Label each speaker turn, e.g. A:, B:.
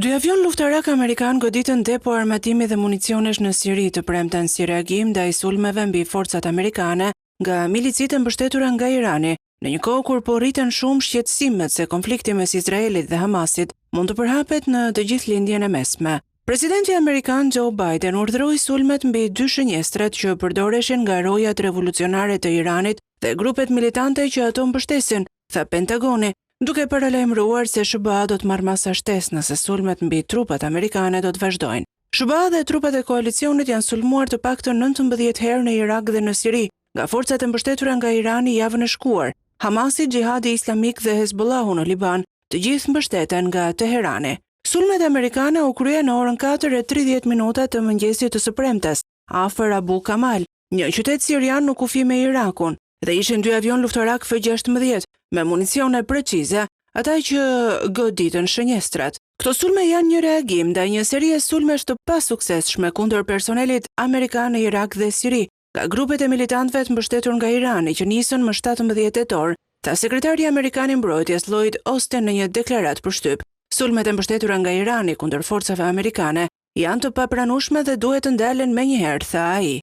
A: Dy avion luftarak amerikan goditën depo armatimi dhe municionesh në Siri të premten si reagim ndaj sulmeve mbi forcat amerikane nga milicit e mbështetura nga Irani, në një kohë kur po rriten shumë shqetësimet se konflikti mes Izraelit dhe Hamasit mund të përhapet në të gjithë lindjen e mesme. Presidenti amerikan Joe Biden urdhëroi sulmet mbi dy shënjestrat që përdoreshin nga rojat revolucionare të Iranit dhe grupet militante që ato mbështesin, tha Pentagoni, duke paralajmëruar se SBA do të marrë masa shtesë nëse sulmet mbi trupat amerikane do të vazhdojnë. SBA dhe trupat e koalicionit janë sulmuar të paktën 19 herë në Irak dhe në Siri, nga forcat e mbështetura nga Irani javën e shkuar, Hamasi, Gjihadi Islamik dhe Hezbollahu në Liban, të gjithë mbështeten nga Teherani. Sulmet amerikane u krye në orën 4:30 të mëngjesit të së premtes, afër Abu Kamal, një qytet sirian në kufi me Irakun, dhe ishin dy avion luftarak F-16 me municione precize, ata që goditën shënjestrat. Këto sulme janë një reagim ndaj një serie sulmesh të pasuksesshme kundër personelit amerikan në Irak dhe Siri, nga grupet e militantëve të mbështetur nga Irani që nisën më 17 tetor, tha sekretari amerikan i mbrojtjes Lloyd Austin në një deklaratë për shtyp. Sulmet e mbështetura nga Irani kundër forcave amerikane janë të papranueshme dhe duhet të ndalen menjëherë, tha ai.